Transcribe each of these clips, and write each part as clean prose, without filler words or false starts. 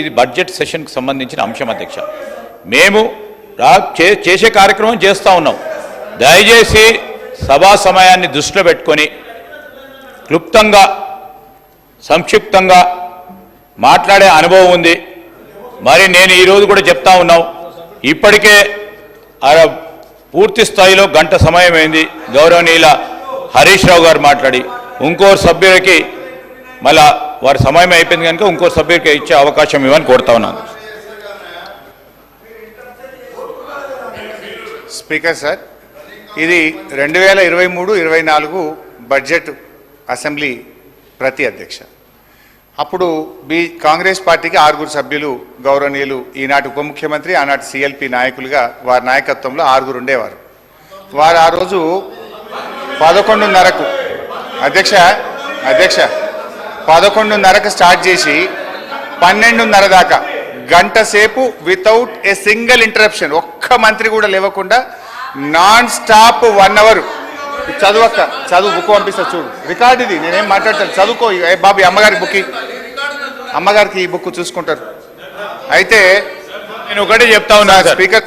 ఇది బడ్జెట్ సెషన్కి సంబంధించిన అంశం అధ్యక్ష. మేము చేసే కార్యక్రమం చేస్తూ ఉన్నాం. దయచేసి సభా సమయాన్ని దృష్టిలో పెట్టుకొని క్లుప్తంగా సంక్షిప్తంగా మాట్లాడే అనుభవం ఉంది. మరి నేను ఈరోజు కూడా చెప్తా ఉన్నాం, ఇప్పటికే పూర్తి స్థాయిలో గంట సమయం అయింది. గౌరవనీయుల హరీష్ రావు గారు మాట్లాడి ఇంకో సభ్యులకి మళ్ళా వారి సమయం అయిపోయింది కనుక ఇంకో సభ్యులకి ఇచ్చే అవకాశం ఇవ్వని కోరుతా ఉన్నాను. స్పీకర్ సార్, ఇది 2023-24 బడ్జెట్ అసెంబ్లీ ప్రతి అధ్యక్ష. అప్పుడు కాంగ్రెస్ పార్టీకి 6 సభ్యులు గౌరవనీయులు ఈనాటి ఉప ముఖ్యమంత్రి ఆనాటి సిఎల్పి నాయకులుగా వారి నాయకత్వంలో 6 ఉండేవారు. వారు ఆ రోజు 11:30కు అధ్యక్ష 11:30కు స్టార్ట్ చేసి 12:30 దాకా గంట సేపు వితౌట్ ఏ సింగిల్ ఇంటరప్షన్, ఒక్క మంత్రి కూడా లేవకుండా నాన్ స్టాప్ 1 అవర్ చదువు బుక్ పంపిస్తా చూడు, రికార్డు ఇది, నేనేం మాట్లాడతాను, చదువుకో బాబు. అమ్మగారికి ఈ బుక్ చూసుకుంటారు. అయితే నేను ఒకటే చెప్తా ఉన్నా స్పీకర్,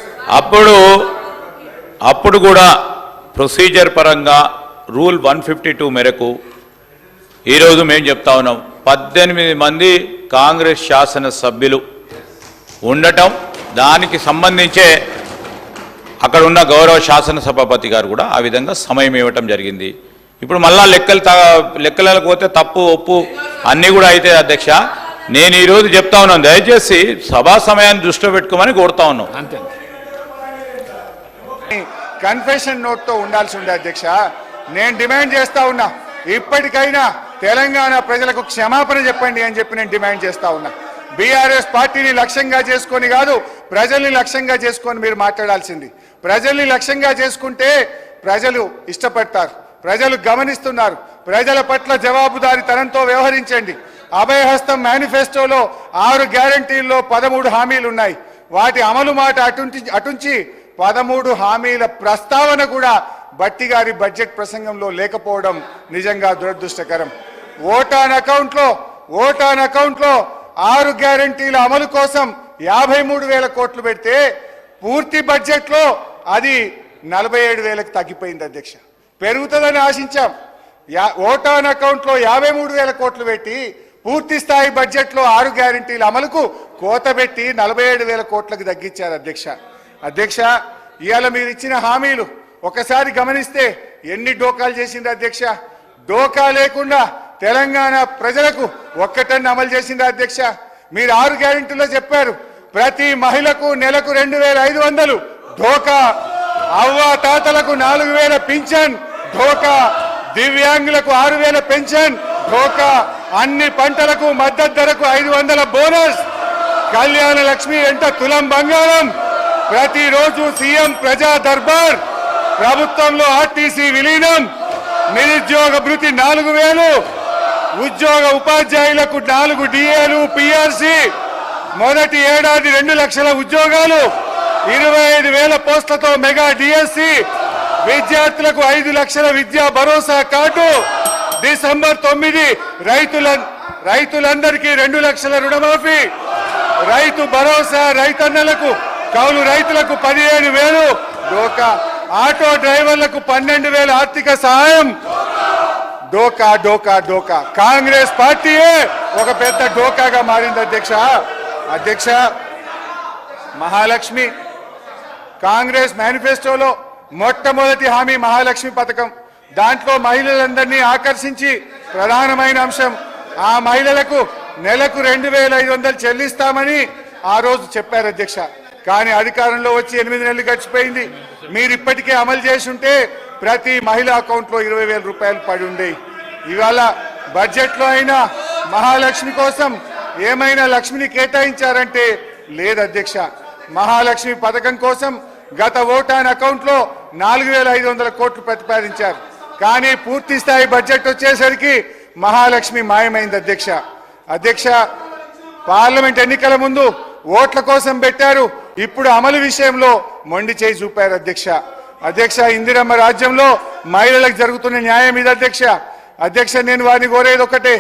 అప్పుడు కూడా ప్రొసీజర్ పరంగా రూల్ 152 మేరకు ఈరోజు మేము చెప్తా ఉన్నాం, 18 మంది కాంగ్రెస్ శాసన సభ్యులు ఉండటం, దానికి సంబంధించే అక్కడ ఉన్న గౌరవ శాసనసభాపతి గారు కూడా ఆ విధంగా సమయం ఇవ్వటం జరిగింది. ఇప్పుడు మళ్ళా లెక్కలకు పోతే తప్పు ఒప్పు అన్నీ కూడా అయితే అధ్యక్ష. నేను ఈరోజు చెప్తా ఉన్నాను, దయచేసి సభా సమయాన్ని దృష్టిలో పెట్టుకోమని కోరుతా ఉన్నాం. అంతే, కన్ఫెషన్ నోట్తో ఉండాల్సి ఉంది అధ్యక్ష. నేను డిమాండ్ చేస్తా ఉన్నా, ఇప్పటికైనా తెలంగాణ ప్రజలకు క్షమాపణ చెప్పండి అని చెప్పి నేను డిమాండ్ చేస్తా ఉన్నా. బీఆర్ఎస్ పార్టీని లక్ష్యంగా చేసుకొని కాదు, ప్రజల్ని లక్ష్యంగా చేసుకొని మీరు మాట్లాడాల్సింది. ప్రజల్ని లక్ష్యంగా చేసుకుంటే ప్రజలు ఇష్టపడతారు, ప్రజలు గమనిస్తున్నారు. ప్రజల పట్ల జవాబుదారీతనంతో వ్యవహరించండి. అభయహస్తం మేనిఫెస్టోలో 6 గ్యారంటీల్లో 13 హామీలు ఉన్నాయి. వాటి అమలు మాట అటుంచి 13 హామీల ప్రస్తావన కూడా భట్టి గారి బడ్జెట్ ప్రసంగంలో లేకపోవడం నిజంగా దురదృష్టకరం. ఓటాన్ అకౌంట్లో 6 గ్యారంటీల అమలు కోసం 53,000 కోట్లు పెడితే పూర్తి బడ్జెట్లో అది 47,000కు తగ్గిపోయింది అధ్యక్ష. పెరుగుతుందని ఆశించాం. ఓటాన్ అకౌంట్లో 53,000 కోట్లు పెట్టి పూర్తి స్థాయి బడ్జెట్లో 6 గ్యారంటీల అమలుకు కోత పెట్టి 47,000 కోట్లకు తగ్గించారు అధ్యక్ష. ఇవాళ మీరు ఇచ్చిన హామీలు ఒకసారి గమనిస్తే ఎన్ని డోకాలు చేసింది అధ్యక్ష. డోకా లేకుండా తెలంగాణ ప్రజలకు ఒక్కటన్ని అమలు చేసింది అధ్యక్ష. మీరు 6 గ్యారెంటీలో చెప్పారు, ప్రతి మహిళకు నెలకు 2,500 ఢోకా, అవ్వ తాతలకు 4,000 పింఛన్ ఢోకా, దివ్యాంగులకు 6,000 పెన్షన్ ఢోకా, అన్ని పంటలకు మద్దతు ధరకు 500 బోనస్, కళ్యాణ లక్ష్మి వెంట తులం బంగారం, ప్రతిరోజు సీఎం ప్రజా దర్బార్, ప్రభుత్వంలో ఆర్టీసీ విలీనం, నిరుద్యోగ భృతి 4,000, ఉద్యోగ ఉపాధ్యాయులకు 4 డిఏలు పిఆర్సీ, మొదటి ఏడాది 2 లక్షల ఉద్యోగాలు, 25,000 పోస్టులతో మెగా డిఎస్సి, విద్యార్థులకు 5 లక్షల విద్యా భరోసా కార్డు, డిసెంబర్ 9 రైతులందరికీ 2 లక్షల రుణమాఫీ, రైతు భరోసా రైతన్నలకు, కౌలు రైతులకు 15,000 డోకా, ఆటో డ్రైవర్లకు 12,000 ఆర్థిక సహాయం. డోకా కాంగ్రెస్ పార్టీయే ఒక పెద్ద డోకాగా మారింది అధ్యక్ష. మహాలక్ష్మి కాంగ్రెస్ మేనిఫెస్టోలో మొట్టమొదటి హామీ మహాలక్ష్మి పథకం. దాంట్లో మహిళలందరినీ ఆకర్షించి ప్రధానమైన అంశం, ఆ మహిళలకు నెలకు 2,500 చెల్లిస్తామని ఆ రోజు చెప్పారు అధ్యక్ష. కానీ అధికారంలో వచ్చి 8 నెలలు గడిచిపోయింది. మీరు ఇప్పటికే అమలు చేసి ఉంటే ప్రతి మహిళా అకౌంట్లో 20,000 రూపాయలు పడి ఉండేవి. ఇవాళ బడ్జెట్లో అయినా మహాలక్ష్మి కోసం ఏమైనా లక్ష్మిని కేటాయించారంటే లేదు అధ్యక్ష. మహాలక్ష్మి పథకం కోసం గత ఓటాన్ అకౌంట్లో 4,500 కోట్లు ప్రతిపాదించారు. కానీ పూర్తి స్థాయి బడ్జెట్ వచ్చేసరికి మహాలక్ష్మి మాయమైంది అధ్యక్ష. పార్లమెంట్ ఎన్నికల ముందు ఓట్ల కోసం పెట్టారు, ఇప్పుడు అమలు విషయంలో మొండి చేయి చూపారు అధ్యక్ష. ఇందిరమ్మ రాజ్యంలో మహిళలకు జరుగుతున్న న్యాయం ఇది అధ్యక్ష. నేను వారిని కోరేది ఒకటే,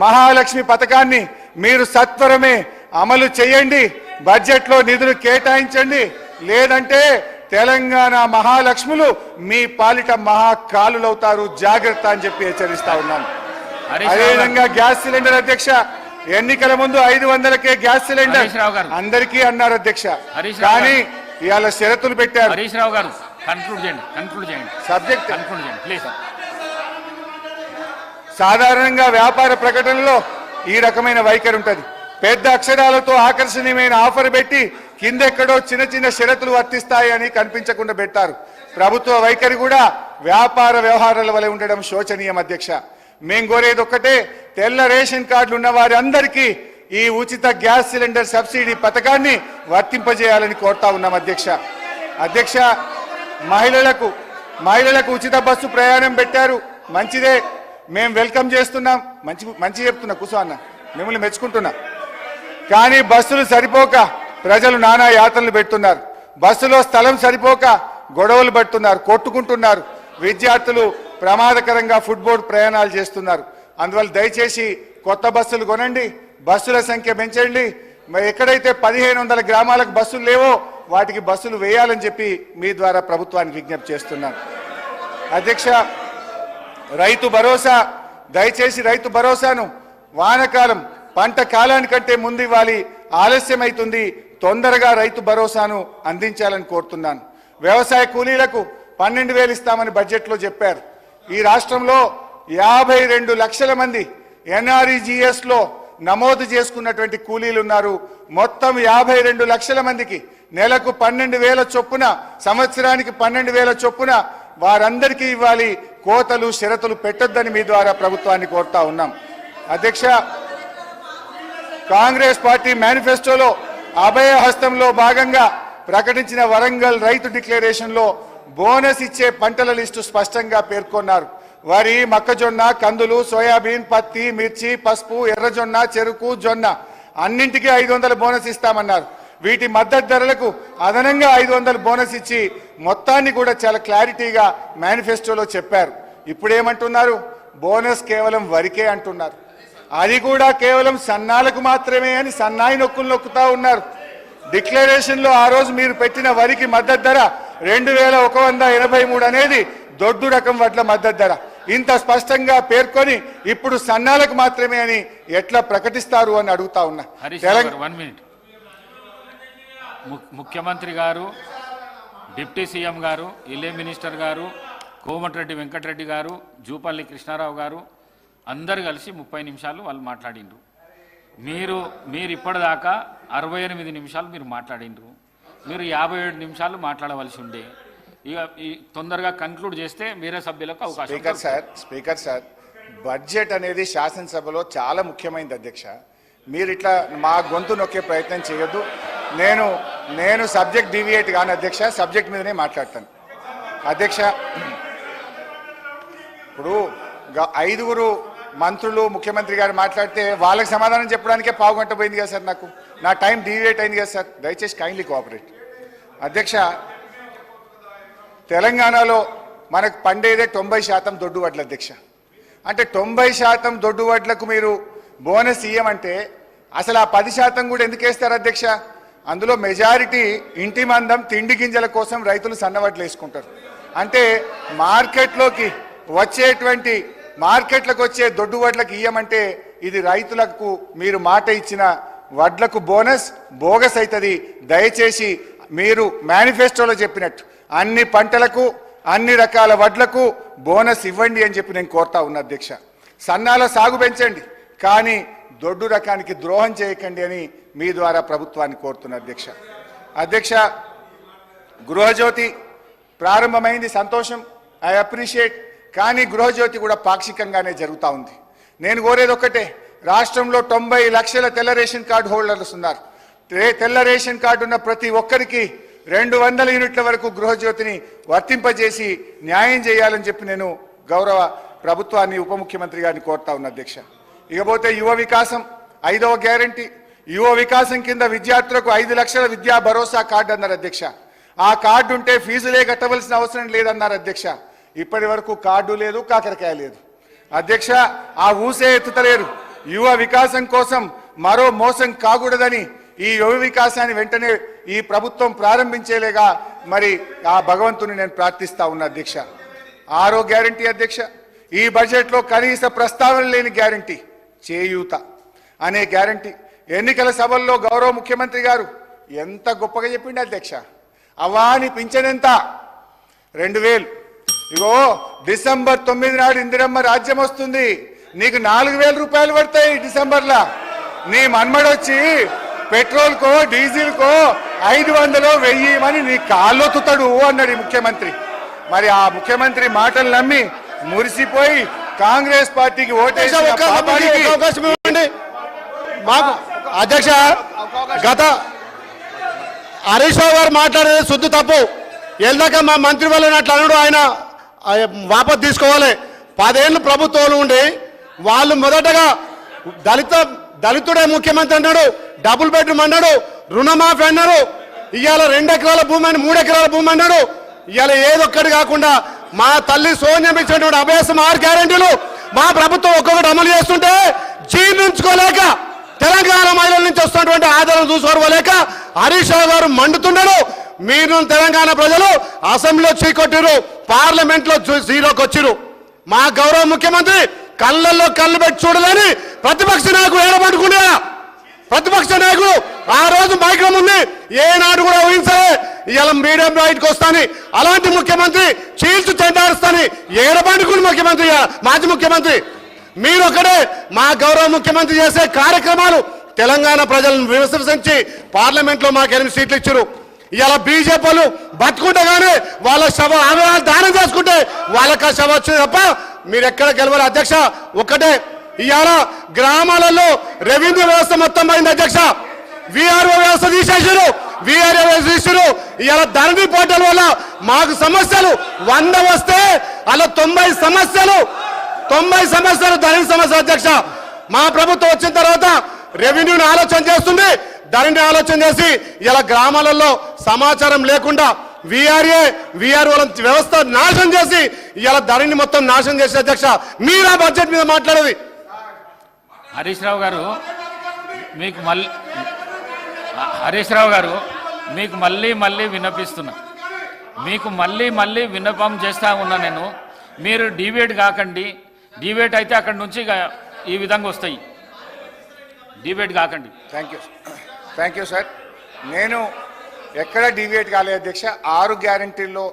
మహాలక్ష్మి పథకాన్ని మీరు సత్వరమే అమలు చేయండి, బడ్జెట్లో నిధులు కేటాయించండి, లేదంటే తెలంగాణ మహాలక్ష్ములు మీ పాలిట మహాకాలులవుతారు, జాగ్రత్త అని చెప్పి హెచ్చరిస్తా ఉన్నాను. అదేవిధంగా గ్యాస్ సిలిండర్ అధ్యక్ష, ఎన్నికల ముందు 500కే గ్యాస్ సిలిండర్ అందరికీ అన్నారు అధ్యక్ష, కానీ ఇవాళ షరతులు పెట్టారు. హరీష్ రావు గారు కన్క్లూడ్ చేయండి సబ్జెక్ట్ కన్క్లూడ్ చేయండి ప్లీజ్. సాధారణంగా వ్యాపార ప్రకటనలో ఈ రకమైన వైఖరి ఉంటుంది. పెద్ద అక్షరాలతో ఆకర్షణీయమైన ఆఫర్ పెట్టి కిందెక్కడో చిన్న చిన్న షరతులు వర్తిస్తాయని కనిపించకుండా పెట్టారు. ప్రభుత్వ వైఖరి కూడా వ్యాపార వ్యవహారాల వలె ఉండడం శోచనీయం అధ్యక్ష. మేం కోరేది ఒక్కటే, తెల్ల రేషన్ కార్డులు ఉన్న వారి అందరికీ ఈ ఉచిత గ్యాస్ సిలిండర్ సబ్సిడీ పథకాన్ని వర్తింపజేయాలని కోరుతా ఉన్నాం అధ్యక్ష. అధ్యక్ష, మహిళలకు ఉచిత బస్సు ప్రయాణం పెట్టారు, మంచిదే, మేము వెల్కమ్ చేస్తున్నాం. మంచి చెప్తున్నా, కూర్చో అన్న, మిమ్మల్ని మెచ్చుకుంటున్నా. కానీ బస్సులు సరిపోక ప్రజలు నానా యాతనలు పెడుతున్నారు. బస్సులో స్థలం సరిపోక గొడవలు పడుతున్నారు, కొట్టుకుంటున్నారు. విద్యార్థులు ప్రమాదకరంగా ఫుట్బోర్డ్ ప్రయాణాలు చేస్తున్నారు. అందువల్ల దయచేసి కొత్త బస్సులు కొనండి, బస్సుల సంఖ్య పెంచండి. ఎక్కడైతే 1500 గ్రామాలకు బస్సులు లేవో వాటికి బస్సులు వేయాలని చెప్పి మీ ద్వారా ప్రభుత్వానికి విజ్ఞప్తి చేస్తున్నాను. అధ్యక్ష, రైతు భరోసా, దయచేసి రైతు భరోసాను వానకాలం పంట కాలానికంటే ముందు ఇవ్వాలి, ఆలస్యమైతుంది. తొందరగా రైతు భరోసాను అందించాలని కోరుతున్నాను. వ్యవసాయ కూలీలకు 12,000 ఇస్తామని బడ్జెట్లో చెప్పారు. ఈ రాష్ట్రంలో 52 లక్షల మంది NREGS లో నమోదు చేసుకున్నటువంటి కూలీలు ఉన్నారు. మొత్తం 52 లక్షల మందికి నెలకు 12,000 చొప్పున, సంవత్సరానికి 12,000 చొప్పున వారందరికీ ఇవ్వాలి. కోతలు షరతులు పెట్టొద్దని మీ ద్వారా ప్రభుత్వాన్ని కోరుతా ఉన్నాం. అధ్యక్ష, కాంగ్రెస్ పార్టీ మేనిఫెస్టోలో అభయ హస్తంలో భాగంగా ప్రకటించిన వరంగల్ రైతు డిక్లరేషన్లో బోనస్ ఇచ్చే పంటల లిస్టు స్పష్టంగా పేర్కొన్నారు. వరి, మొక్కజొన్న, కందులు, సోయాబీన్, పత్తి, మిర్చి, పసుపు, ఎర్రజొన్న, చెరుకు, జొన్న అన్నింటికీ 500 బోనస్ ఇస్తామన్నారు. వీటి మద్దతు ధరలకు అదనంగా 500 బోనస్ ఇచ్చి మొత్తాన్ని కూడా చాలా క్లారిటీగా మేనిఫెస్టోలో చెప్పారు. ఇప్పుడేమంటున్నారు? బోనస్ కేవలం వరికే అంటున్నారు. అది కూడా కేవలం సన్నాలకు మాత్రమే అని సన్నాయి నొక్కులు నొక్కుతా ఉన్నారు. డిక్లరేషన్లో ఆ రోజు మీరు పెట్టిన వరికి మద్దతు ధర 2183 అనేది దొడ్డు రకం వడ్ల మద్దతు ధర. ఇంత స్పష్టంగా పేర్కొని ఇప్పుడు సన్నాలకు మాత్రమే అని ఎట్లా ప్రకటిస్తారు అని అడుగుతా ఉన్నా. ముఖ్యమంత్రి గారు, డిప్యూటీ సీఎం గారు, ఇల్లే మినిస్టర్ గారు, కోమటిరెడ్డి వెంకటరెడ్డి గారు, జూపల్లి కృష్ణారావు గారు అందరు కలిసి 30 నిమిషాలు వాళ్ళు మాట్లాడిండ్రు. మీరు ఇప్పటిదాకా 68 నిమిషాలు మీరు మాట్లాడిండ్రు. మీరు 57 నిమిషాలు మాట్లాడవలసి ఉండే. ఇక తొందరగా కన్క్లూడ్ చేస్తే వేరే సభ్యులకు అవకాశం. స్పీకర్ సార్, బడ్జెట్ అనేది శాసనసభలో చాలా ముఖ్యమైనది అధ్యక్ష. మీరు ఇట్లా మా గొంతు నొక్కే ప్రయత్నం చేయొద్దు. నేను సబ్జెక్ట్ డీవియేట్ కాను అధ్యక్ష, సబ్జెక్ట్ మీదనే మాట్లాడతాను అధ్యక్ష. ఇప్పుడు 5 మంత్రులు ముఖ్యమంత్రి గారు మాట్లాడితే వాళ్ళకి సమాధానం చెప్పడానికే పావు గంట పోయింది కదా సార్. నా టైం డీవియేట్ అయింది కదా సార్. దయచేసి కైండ్లీ కోఆపరేట్. అధ్యక్ష, తెలంగాణలో మనకు పండేదే 90% దొడ్డు వడ్లు అధ్యక్ష. అంటే 90% దొడ్డు వడ్లకు మీరు బోనస్ ఇయ్యమంటే అసలు ఆ 10% కూడా ఎందుకు వేస్తారు అధ్యక్ష? అందులో మెజారిటీ ఇంటి మందం తిండి గింజల కోసం రైతులు సన్నవడ్లు వేసుకుంటారు. అంటే మార్కెట్లకు వచ్చే దొడ్డు వడ్లకు ఇయ్యమంటే ఇది రైతులకు మీరు మాట ఇచ్చిన వడ్లకు బోనస్ బోగస్ అవుతుంది. దయచేసి మీరు మేనిఫెస్టోలో చెప్పినట్టు అన్ని పంటలకు అన్ని రకాల వడ్లకు బోనస్ ఇవ్వండి అని చెప్పి నేను కోరుతా ఉన్నా అధ్యక్ష. సన్నాల సాగు పెంచండి, కానీ దొడ్డు రకానికి ద్రోహం చేయకండి అని మీ ద్వారా ప్రభుత్వాన్ని కోరుతున్నా అధ్యక్ష. అధ్యక్ష, గృహజ్యోతి ప్రారంభమైంది, సంతోషం, ఐ అప్రిషియేట్. కానీ గృహజ్యోతి కూడా పాక్షికంగానే జరుగుతూ ఉంది. నేను కోరేది ఒక్కటే, రాష్ట్రంలో 90 లక్షల తెల్ల రేషన్ కార్డు హోల్డర్స్ ఉన్నారు. తెల్ల రేషన్ కార్డు ఉన్న ప్రతి ఒక్కరికి 200 యూనిట్ల వరకు గృహజ్యోతిని వర్తింపజేసి న్యాయం చేయాలని చెప్పి నేను గౌరవ ప్రభుత్వాన్ని, ఉప ముఖ్యమంత్రి గారిని కోరుతా ఉన్నా అధ్యక్ష. ఇకపోతే యువ వికాసం 5వ గ్యారంటీ, యువ వికాసం కింద విద్యార్థులకు 5 లక్షల విద్యా భరోసా కార్డు అన్నారు అధ్యక్ష. ఆ కార్డు ఉంటే ఫీజులే కట్టవలసిన అవసరం లేదన్నారు అధ్యక్ష. ఇప్పటి వరకు కార్డు లేదు, కాకరకాయ లేదు అధ్యక్ష. ఆ ఊసే ఎత్తుతలేరు. యువ వికాసం కోసం మరో మోసం కాకూడదని ఈ యువ వికాసాన్ని వెంటనే ఈ ప్రభుత్వం ప్రారంభించేలేగా మరి ఆ భగవంతుని నేను ప్రార్థిస్తా ఉన్నా అధ్యక్ష. 6వ గ్యారంటీ అధ్యక్ష, ఈ బడ్జెట్లో కనీస ప్రస్తావన లేని గ్యారంటీ చేయూత అనే గ్యారంటీ. ఎన్నికల సభల్లో గౌరవ ముఖ్యమంత్రి గారు ఎంత గొప్పగా చెప్పిండు అధ్యక్ష. అవాని పింఛనెంత 2000. ఇగో డిసెంబర్ 9 నాడు ఇందిరమ్మ రాజ్యం వస్తుంది, నీకు 4000 రూపాయలు పడతాయి డిసెంబర్లా. నీ మన్మడొచ్చి పెట్రోల్కో డీజిల్కో 500 1000 నీ కాళ్ళొత్తుతాడు అన్నాడు ఈ ముఖ్యమంత్రి. మరి ఆ ముఖ్యమంత్రి మాటలు నమ్మి మురిసిపోయి కాంగ్రెస్ పార్టీకి ఓటేసి మాకు అధ్యక్ష గత హరీష్ రావు గారు మాట్లాడేది శుద్ధ తప్పు. వెళ్దాక మా మంత్రి వాళ్ళని అట్లా అన్నాడు, ఆయన వాపసు తీసుకోవాలి. 10 ఏళ్ళు ప్రభుత్వంలో ఉండి వాళ్ళు మొదటగా దళితుడే ముఖ్యమంత్రి అన్నాడు, డబుల్ బెడ్రూమ్ అన్నాడు, రుణమాఫీ అన్నాడు. ఇవాళ 2 ఎకరాల భూమి అని 3 ఎకరాల భూమి అన్నాడు. ఇవాళ ఏదొక్కటి కాకుండా మా తల్లి సోనియా ఇచ్చినటువంటి అభ్యాసం 6 గ్యారెంటీలు మా ప్రభుత్వం ఒక్కొక్కటి అమలు చేస్తుంటే జీర్ణించుకోలేక తెలంగాణ మహిళల నుంచి వస్తున్నటువంటి ఆదరణ చూసుకోలేక హరీష్ రావు గారు మండుతున్నాడు. మీరు తెలంగాణ ప్రజలు అసెంబ్లీలో చీకొట్టిరు, పార్లమెంట్ లో జీరోకి వచ్చిరు. మా గౌరవ ముఖ్యమంత్రి కళ్ళల్లో కళ్ళు పెట్టి చూడలేని ప్రతిపక్ష నాయకుడు ఏడబట్టుకునే ప్రతిపక్ష నాయకుడు ఆ రోజు మైక్రోమ్ ఉంది, ఏనాడు కూడా ఊహించలే ఇలా మీడియం బయటకు వస్తాని. అలాంటి ముఖ్యమంత్రి చీల్చు చెండారుస్తాని ఏడబట్టుకుని ముఖ్యమంత్రి మాజీ ముఖ్యమంత్రి మీరు ఒకటే. మా గౌరవ ముఖ్యమంత్రి చేసే కార్యక్రమాలు తెలంగాణ ప్రజలను విమర్శించి పార్లమెంట్ లో మాకు 8 సీట్లు ఇచ్చారు. ఇలా బీజేపీలు బతుకుంటగానే వాళ్ళ శవ దానం చేసుకుంటే వాళ్ళకి శవ వచ్చింది తప్ప మీరు ఎక్కడ గెలవరు అధ్యక్ష. ఒకటే ఇవాళ గ్రామాలలో రెవెన్యూ వ్యవస్థ మొత్తం పోయింది అధ్యక్ష. విఆర్ఓ వ్యవస్థ తీసేసారు, విఆర్ఓ వ్యవస్థ తీసారు. ఇవాళ ధరణి పోర్టల్ వల్ల మాకు సమస్యలు 100 వస్తే అలా 90 సమస్యలు ధరణి సమస్యలు అధ్యక్ష. మా ప్రభుత్వం వచ్చిన తర్వాత రెవెన్యూని ఆలోచన చేస్తుంది, ధరణి ఆలోచన చేసి ఇలా గ్రామాలలో సమాచారం లేకుండా విఆర్ఓల వ్యవస్థ నాశనం చేసి ఇలా ధరణి మొత్తం నాశనం చేసే అధ్యక్ష. మీరు ఆ బడ్జెట్ మీద మాట్లాడేది. హరీష్ రావు గారు మీకు మళ్ళీ హరీష్ రావు గారు మీకు మళ్ళీ విన్నపిస్తున్నా, మీకు మళ్ళీ విన్నపం చేస్తా ఉన్నా నేను. మీరు డిబేట్ కాకండి, డిబేట్ అయితే అక్కడి నుంచి ఈ విధంగా వస్తాయి, డిబేట్ కాకండి. Thank you sir. నేను ఎక్కడ డివియేట్ కాలేదు అధ్యక్ష. 6 గ్యారంటీల్లో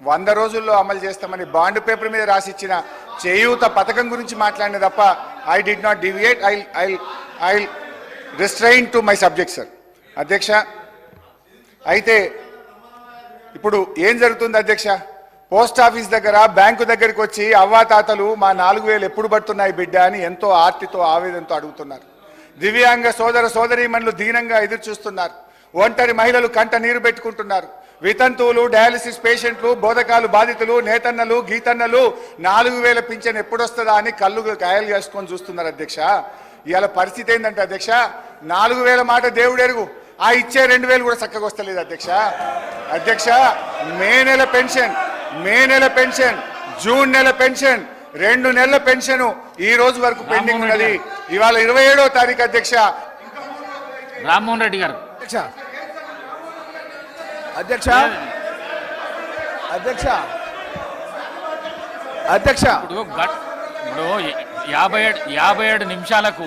100 రోజుల్లో అమలు చేస్తామని బాండ్ పేపర్ మీద రాసిచ్చిన చేయూత పథకం గురించి మాట్లాడిన తప్ప I did not deviate. I restrain to my subject sir అధ్యక్ష. అయితే ఇప్పుడు ఏం జరుగుతుంది అధ్యక్ష, పోస్ట్ ఆఫీస్ దగ్గర బ్యాంకు దగ్గరికి వచ్చి అవ్వాతాతలు మా 4000 ఎప్పుడు పడుతున్నాయి బిడ్డ అని ఎంతో ఆర్తితో ఆవేదనతో అడుగుతున్నారు. దివ్యాంగ సోదర సోదరీమణులు దీనంగా ఎదురు చూస్తున్నారు. ఒంటరి మహిళలు కంట నీరు పెట్టుకుంటున్నారు. వితంతువులు, డయాలసిస్ పేషెంట్లు, బోధకాలు బాధితులు, నేతన్నలు, గీతన్నలు 4000 పింఛన్ ఎప్పుడొస్తుందా అని కళ్ళు కాయలు చేసుకొని చూస్తున్నారు అధ్యక్ష. ఇవాళ పరిస్థితి ఏంటంటే అధ్యక్ష, 4000 మాట దేవుడు ఎరుగు, ఆ ఇచ్చే 2000 కూడా చక్కగా వస్తలేదు అధ్యక్ష. మే నెల పెన్షన్, జూన్ నెల పెన్షన్, 2 నెలల పెన్షన్ ఈ రోజు వరకు పెండింగ్ ఉన్నది. ఇవాళ 27వ తారీఖు అధ్యక్ష. రామ్మోహన్ రెడ్డి గారు అధ్యక్ష ఇప్పుడు 57 నిమిషాలకు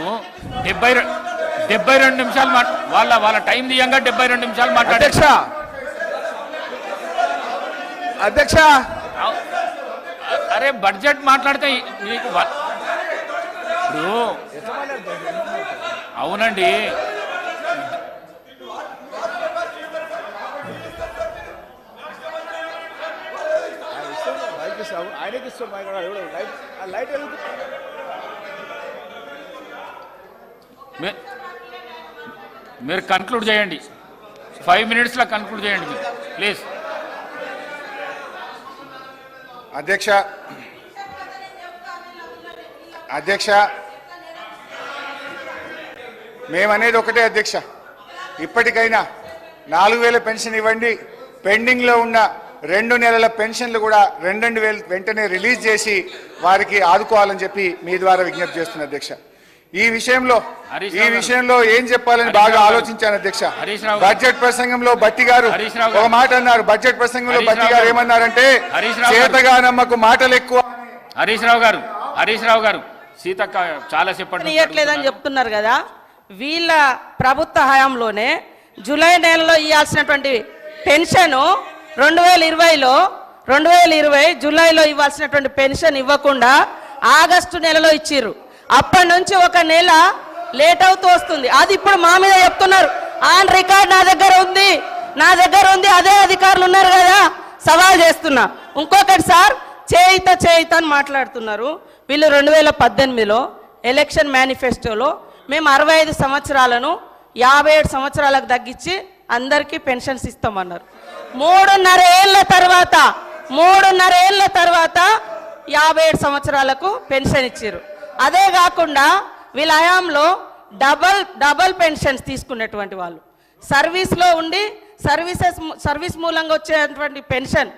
72 నిమిషాలు వాళ్ళ టైం దియంగా 72 నిమిషాలు మాట్లాడారు అధ్యక్ష. అరే బడ్జెట్ మాట్లాడితే మీకు ఇప్పుడు అవునండి, మీరు కన్క్లూడ్ చేయండి, 5 మినిట్స్లో కన్క్లూడ్ చేయండి మీరు ప్లీజ్. అధ్యక్ష మేమనేది ఒకటే అధ్యక్ష, ఇప్పటికైనా 4000 పెన్షన్ ఇవ్వండి, పెండింగ్లో ఉన్న 2 నెలల పెన్షన్లు కూడా 2,000 వెంటనే రిలీజ్ చేసి వారికి ఆదుకోవాలని చెప్పి మీ ద్వారా విజ్ఞప్తి చేస్తున్న అధ్యక్ష. ఈ విషయంలో హరీష్ రావు గారు. ఏం చెప్పాలని హరీష్ బాగా రావు గారు. ఆలోచించాను అధ్యక్ష. హరీష్ రావు గారు. బడ్జెట్ ప్రసంగంలో బట్టి గారు హరీష్ రావు గారు. ఒక మాట అన్నారు. బడ్జెట్ ప్రసంగంలో హరీష్ బట్టి రావు గారు గారు. ఏమన్నారంటే హరీష్ రావు గారు. చేతగానమ్మకు మాటలు ఎక్కువ. హరీష్ రావు గారు సీతక్క చాలా చెప్పండి ఇవ్వట్లేదని చెప్తున్నారు కదా. వీళ్ళ ప్రభుత్వ హయాంలోనే జూలై నెలలో ఇవ్వాల్సినటువంటి పెన్షన్ 2020 జూలైలో ఇవ్వాల్సినటువంటి పెన్షన్ ఇవ్వకుండా ఆగస్టు నెలలో ఇచ్చిర్రు. అప్పటి నుంచి ఒక నెల లేట్ అవుతూ వస్తుంది. అది ఇప్పుడు మా మీద చెప్తున్నారు. ఆన్ రికార్డ్ నా దగ్గర ఉంది. అదే అధికారులు ఉన్నారు కదా, సవాల్ చేస్తున్నా. ఇంకొకటి సార్, చేయిత అని మాట్లాడుతున్నారు. వీళ్ళు 2018లో ఎలక్షన్ మేనిఫెస్టోలో మేము 65 సంవత్సరాలను 57 సంవత్సరాలకు తగ్గించి అందరికీ పెన్షన్స్ ఇస్తామన్నారు. 3.5 ఏళ్ల తర్వాత 57 సంవత్సరాలకు పెన్షన్ ఇచ్చారు. అదే కాకుండా వీళ్ళ హయాంలో డబల్ పెన్షన్స్ తీసుకున్నటువంటి వాళ్ళు, సర్వీస్లో ఉండి సర్వీస్ మూలంగా వచ్చేటువంటి పెన్షన్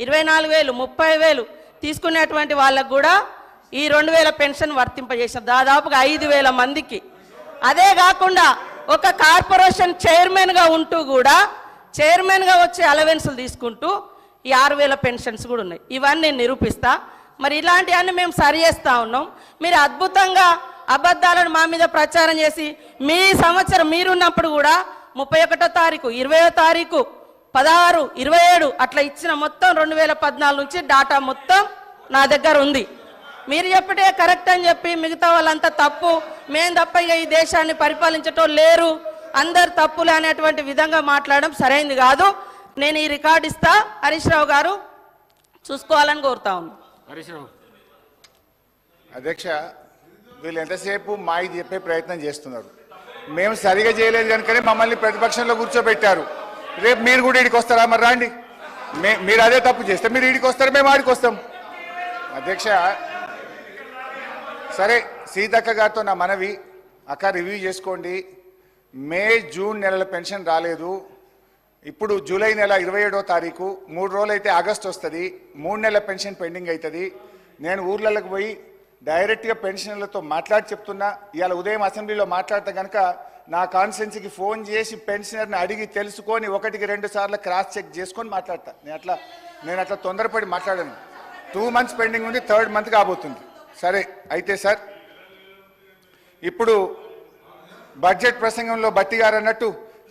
24,000 30,000 తీసుకునేటువంటి వాళ్ళకు కూడా ఈ 2,000 పెన్షన్ వర్తింపజేశారు, దాదాపుగా 5,000 మందికి. అదే కాకుండా ఒక కార్పొరేషన్ చైర్మన్గా ఉంటూ కూడా చైర్మన్గా వచ్చే అలవెన్సులు తీసుకుంటూ ఈ 6,000 పెన్షన్స్ కూడా ఉన్నాయి. ఇవన్నీ నేను నిరూపిస్తా. మరి ఇలాంటివన్నీ మేము సరి చేస్తూ ఉన్నాం. మీరు అద్భుతంగా అబద్ధాలను మా మీద ప్రచారం చేసి మీ సంవత్సరం మీరున్నప్పుడు కూడా 31వ తారీఖు 20వ తారీఖు 16 27 అట్లా ఇచ్చిన మొత్తం 2014 నుంచి డాటా మొత్తం నా దగ్గర ఉంది. మీరు చెప్పటే కరెక్ట్ అని చెప్పి మిగతా వాళ్ళంతా తప్పు, మేము తప్ప ఇక ఈ దేశాన్ని పరిపాలించటం లేరు, అందరు తప్పులు అనేటువంటి విధంగా మాట్లాడడం సరైనది కాదు. నేను ఈ రికార్డు ఇస్తా, హరీష్ రావు గారు చూసుకోవాలని కోరుతా ఉన్నాను. హరీష్ రావు అధ్యక్ష, వీళ్ళు ఎంతసేపు మాయి చెప్పే ప్రయత్నం చేస్తున్నారు. మేము సరిగా చేయలేదు కనుకనే మమ్మల్ని ప్రతిపక్షంలో కూర్చోబెట్టారు. రేపు మీరు కూడా ఈడికి వస్తారా? మరి రాండి. మీరు అదే తప్పు చేస్తే మీరు ఈడికి వస్తారు, మేము ఆడికి వస్తాం. అధ్యక్ష, సరే, సీతక్క గారితో నా మనవి, అక్క రివ్యూ చేసుకోండి. మే జూన్ నెలల పెన్షన్ రాలేదు. ఇప్పుడు జూలై నెల 27వ తారీఖు, 3 రోజులు అయితే ఆగస్ట్ వస్తుంది. 3 నెలల పెన్షన్ పెండింగ్ అవుతుంది. నేను ఊర్లలోకి పోయి డైరెక్ట్గా పెన్షనర్లతో మాట్లాడి చెప్తున్నా. ఇవాళ ఉదయం అసెంబ్లీలో మాట్లాడితే కనుక నా కాన్స్టిట్యున్సీకి ఫోన్ చేసి పెన్షనర్ని అడిగి తెలుసుకొని 1కి 2 సార్లు క్రాస్ చెక్ చేసుకొని మాట్లాడతా. నేను అట్లా తొందరపడి మాట్లాడాను. 2 months పెండింగ్ ఉంది, 3rd month కాబోతుంది. సరే, అయితే సార్, ఇప్పుడు బడ్జెట్ ప్రసంగంలో బట్టి గారు అన్నట్టు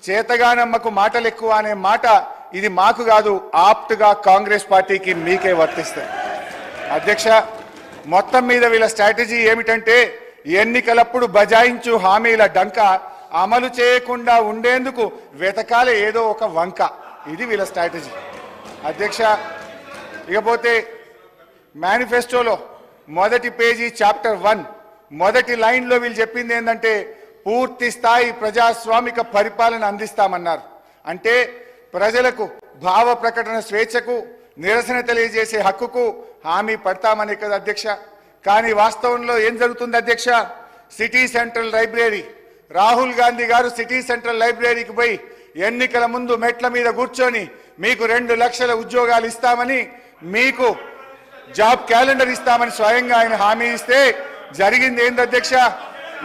చేతగానమ్మకు మాటలు ఎక్కువ అనే మాట ఇది మాకు కాదు, ఆప్ట్గా కాంగ్రెస్ పార్టీకి మీకే వర్తిస్తుంది. అధ్యక్ష, మొత్తం మీద వీళ్ళ స్ట్రాటజీ ఏమిటంటే ఎన్నికలప్పుడు బజాయించు హామీల డంక అమలు చేయకుండా ఉండేందుకు వెతకాలే ఏదో ఒక వంక. ఇది వీళ్ళ స్ట్రాటజీ. అధ్యక్ష, ఇకపోతే మేనిఫెస్టోలో మొదటి పేజీ చాప్టర్ 1 మొదటి లైన్లో వీళ్ళు చెప్పింది ఏంటంటే పూర్తి స్థాయి ప్రజాస్వామిక పరిపాలన అందిస్తామన్నారు. అంటే ప్రజలకు భావ ప్రకటన స్వేచ్ఛకు, నిరసన తెలియజేసే హక్కుకు హామీ పడతామనే కదా అధ్యక్ష. కానీ వాస్తవంలో ఏం జరుగుతుంది అధ్యక్ష? City central library, Rahul Gandhi గారు సిటీ సెంట్రల్ లైబ్రరీకి పోయి ఎన్నికల ముందు మెట్ల మీద కూర్చొని మీకు 2 లక్షల ఉద్యోగాలు ఇస్తామని, మీకు జాబ్ క్యాలెండర్ ఇస్తామని స్వయంగా ఆయన హామీ ఇస్తే జరిగింది ఏంది అధ్యక్ష?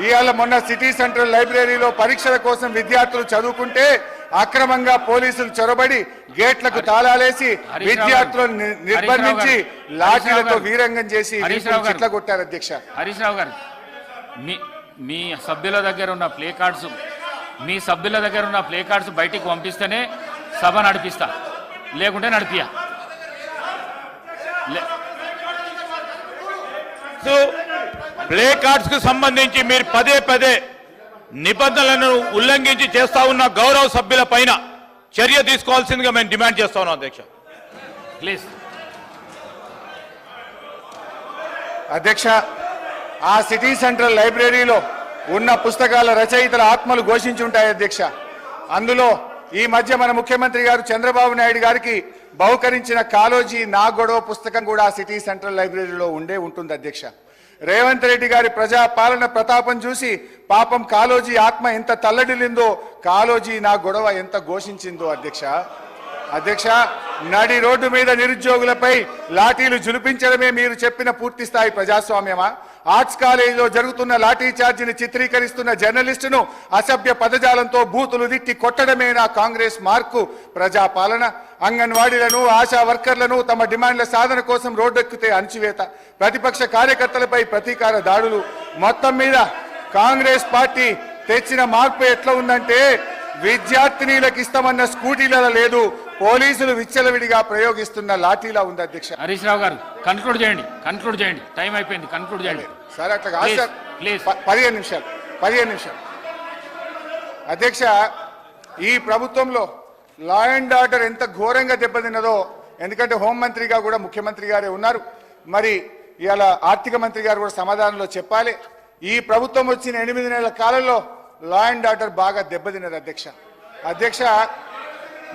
ఇవాళ మొన్న సిటీ సెంట్రల్ లైబ్రరీలో పరీక్షల కోసం విద్యార్థులు చదువుకుంటే అక్రమంగా పోలీసులు చొరబడి గేట్లకు తాళాలేసి విద్యార్థులను నిర్బంధించి లాఠీలతో వీరంగం చేసి చిట్ల కొట్టారు అధ్యక్ష. హరీష్ రావు గారు, మీ సభ్యుల దగ్గర ఉన్న ప్లే కార్డ్స్ బయటికి పంపిస్తేనే సభ నడిపిస్తా, లేకుంటే నడిపియా. ప్లే కార్డ్స్ కు సంబంధించి మీరు పదే నిబంధనలను ఉల్లంఘించి చేస్తా ఉన్న గౌరవ సభ్యుల పైన చర్య తీసుకోవాల్సిందిగా మేము డిమాండ్ చేస్తా ఉన్నాం అధ్యక్ష. ప్లీజ్. అధ్యక్ష, ఆ సిటీ సెంట్రల్ లైబ్రరీలో ఉన్న పుస్తకాల రచయితల ఆత్మలు ఘోషించుంటాయి అధ్యక్ష. అందులో ఈ మధ్య మన ముఖ్యమంత్రి గారు చంద్రబాబు నాయుడు గారికి బహుకరించిన కాలోజీ నా గొడవ పుస్తకం కూడా ఆ సిటీ సెంట్రల్ లైబ్రరీలో ఉంటుంది అధ్యక్ష. రేవంత్ రెడ్డి గారి ప్రజాపాలన ప్రతాపం చూసి పాపం కాలోజీ ఆత్మ ఎంత తల్లడిల్లిందో, కాలోజీ నా గొడవ ఎంత ఘోషించిందో అధ్యక్ష. నడి రోడ్డు మీద నిరుద్యోగులపై లాఠీలు జులిపించడమే మీరు చెప్పిన పూర్తి స్థాయి ప్రజాస్వామ్యమా? ఆర్ట్స్ కాలేజీలో జరుగుతున్న లాఠీ చార్జిని చిత్రీకరిస్తున్న జర్నలిస్టును అసభ్య పదజాలంతో బూతులు తిట్టి కొట్టడమేనా కాంగ్రెస్ మార్కు ప్రజాపాలన? అంగన్వాడీలను ఆశా వర్కర్లను తమ డిమాండ్ల సాధన కోసం రోడ్డెక్కితే అణచివేత, ప్రతిపక్ష కార్యకర్తలపై ప్రతీకార దాడులు. మొత్తం మీద కాంగ్రెస్ పార్టీ తెచ్చిన మార్పు ఎట్లా ఉందంటే విద్యార్థినీలకు ఇస్తామన్న స్కూటీలలో లేదు, పోలీసులు విచ్చలవిడిగా ప్రయోగిస్తున్న లాఠీలా ఉంది అధ్యక్ష. హరీష్ రావు గారు కన్క్లూడ్ చేయండి, టైం అయిపోయింది, కన్క్లూడ్ చేయండి సార్. అట్లా కాదు సార్, ప్లీజ్ 15 నిమిషాలు అధ్యక్ష. ఈ ప్రభుత్వంలో లా అండ్ ఆర్డర్ ఎంత ఘోరంగా దెబ్బతిన్నదో, ఎందుకంటే హోంమంత్రిగా కూడా ముఖ్యమంత్రి గారే ఉన్నారు, మరి ఇవాళ ఆర్థిక మంత్రి గారు కూడా సమాధానంలో చెప్పాలి. ఈ ప్రభుత్వం వచ్చిన 8 నెలల కాలంలో లా అండ్ ఆర్డర్ బాగా దెబ్బతిన్నది అధ్యక్ష.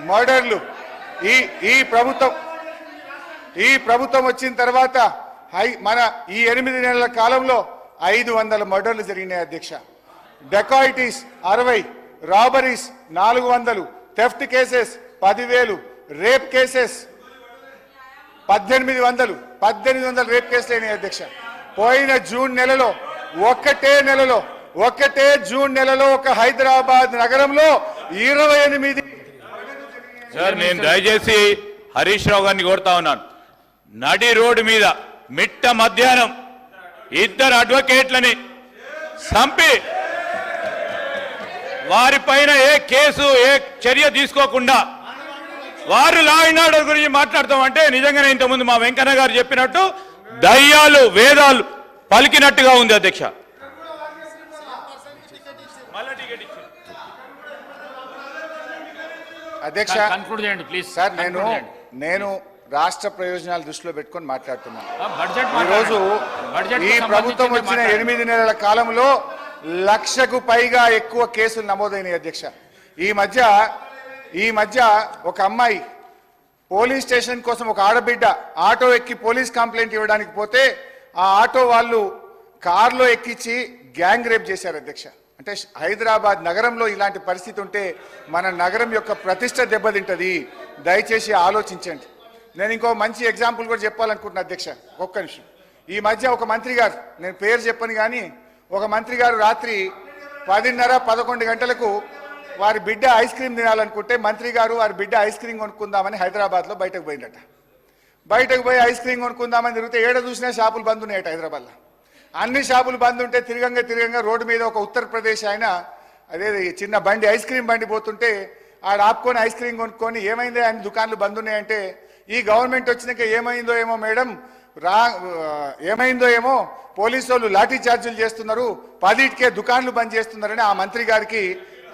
మర్డర్లు ఈ ప్రభుత్వం వచ్చిన తర్వాత మన ఈ 8 నెలల కాలంలో 500 మర్డర్లు జరిగినాయి అధ్యక్ష. Dacoities 60, robberies 400, theft cases 10,000, rape cases 1800 rape కేసులు అయినాయి అధ్యక్ష. పోయిన జూన్ నెలలో ఒక్కటే జూన్ నెలలో ఒక హైదరాబాద్ నగరంలో 28. సార్, నేను దయచేసి హరీష్ రావు గారిని కోరుతా ఉన్నాను. నడి రోడ్డు మీద మిట్ట మధ్యాహ్నం 2 అడ్వకేట్లని చంపి వారిపైన ఏ కేసు ఏ చర్య తీసుకోకుండా వారు లా అండ్ ఆర్డర్ గురించి మాట్లాడతామంటే నిజంగానే ఇంతకుముందు మా వెంకన్న గారు చెప్పినట్టు దయ్యాలు వేదాలు పలికినట్టుగా ఉంది అధ్యక్ష. అధ్యక్ష కన్క్లూడ్ చేయండి ప్లీజ్ సార్. నేను రాష్ట్ర ప్రయోజనాలు దృష్టిలో పెట్టుకొని మాట్లాడుతున్నాను. బడ్జెట్ ఈరోజు ఈ ప్రభుత్వం వచ్చిన 8 నెలల కాలంలో 1,00,000కు పైగా ఎక్కువ కేసులు నమోదైనాయి అధ్యక్ష. ఈ మధ్య ఒక అమ్మాయి పోలీస్ స్టేషన్ కోసం, ఒక ఆడబిడ్డ ఆటో ఎక్కి పోలీస్ కంప్లైంట్ ఇవ్వడానికి పోతే ఆ ఆటో వాళ్ళు కారులో ఎక్కించి గ్యాంగ్ రేప్ చేశారు అధ్యక్ష. అంటే హైదరాబాద్ నగరంలో ఇలాంటి పరిస్థితి ఉంటే మన నగరం యొక్క ప్రతిష్ట దెబ్బతింటది. దయచేసి ఆలోచించండి. నేను ఇంకో మంచి ఎగ్జాంపుల్ కూడా చెప్పాలనుకుంటున్నా అధ్యక్ష, ఒక్క నిమిషం. ఈ మధ్య ఒక మంత్రి గారు, నేను పేరు చెప్పను కానీ, ఒక మంత్రి గారు రాత్రి 10:30-11 గంటలకు వారి బిడ్డ ఐస్ క్రీమ్ తినాలనుకుంటే మంత్రి గారు వారి బిడ్డ ఐస్ క్రీమ్ కొనుక్కుందామని హైదరాబాద్లో బయటకు పోయిందట. బయటకు పోయి ఐస్ క్రీమ్ కొనుక్కుందామని తిరిగితే ఏడ చూసినా షాపులు బంద్ ఉన్నాయట హైదరాబాద్లో. అన్ని షాపులు బంద్ ఉంటే తిరగంగా రోడ్డు మీద ఒక ఉత్తరప్రదేశ్ ఆయన అదే చిన్న బండి ఐస్ క్రీమ్ బండి పోతుంటే ఆడ ఆపుకొని ఐస్ క్రీమ్ కొనుక్కొని ఏమైందో ఆయన దుకాణాలు బంద్ ఉన్నాయంటే, ఈ గవర్నమెంట్ వచ్చినాక ఏమైందో ఏమో మేడం, ఏమైందో ఏమో పోలీసు వాళ్ళు లాఠీ చార్జీలు చేస్తున్నారు, 10కే దుకాణాలు బంద్ చేస్తున్నారని ఆ మంత్రి గారికి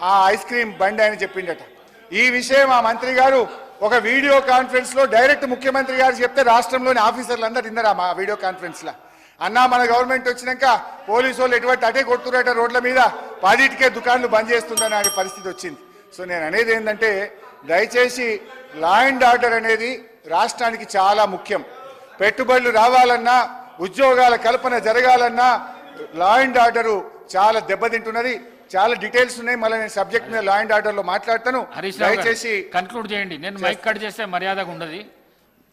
ఆ ఐస్ క్రీమ్ బండి ఆయన చెప్పిండట. ఈ విషయం ఆ మంత్రి గారు ఒక వీడియో కాన్ఫరెన్స్ లో డైరెక్ట్ ముఖ్యమంత్రి గారు చెప్తే రాష్ట్రంలోని ఆఫీసర్లు అందరూ విన్నారు ఆ వీడియో కాన్ఫరెన్స్ లో. అన్నా, మన గవర్నమెంట్ వచ్చినాక పోలీసు వాళ్ళు ఎటువంటి అటే కొడుతున్నట రోడ్ల మీద, 10కే దుకాణాలు బంద్ చేస్తుందని అనే పరిస్థితి వచ్చింది. సో నేను అనేది ఏంటంటే, దయచేసి లా అండ్ ఆర్డర్ అనేది రాష్ట్రానికి చాలా ముఖ్యం. పెట్టుబడులు రావాలన్నా, ఉద్యోగాల కల్పన జరగాలన్నా లా అండ్ ఆర్డరు చాలా దెబ్బతింటున్నది. చాలా డీటెయిల్స్ ఉన్నాయి, మళ్ళీ నేను సబ్జెక్ట్ మీద లా అండ్ ఆర్డర్ లో మాట్లాడతాను. దయచేసి కన్క్లూడ్ చేయండి. నేను మైక్ కట్ చేస్తే మర్యాదగా ఉండదు.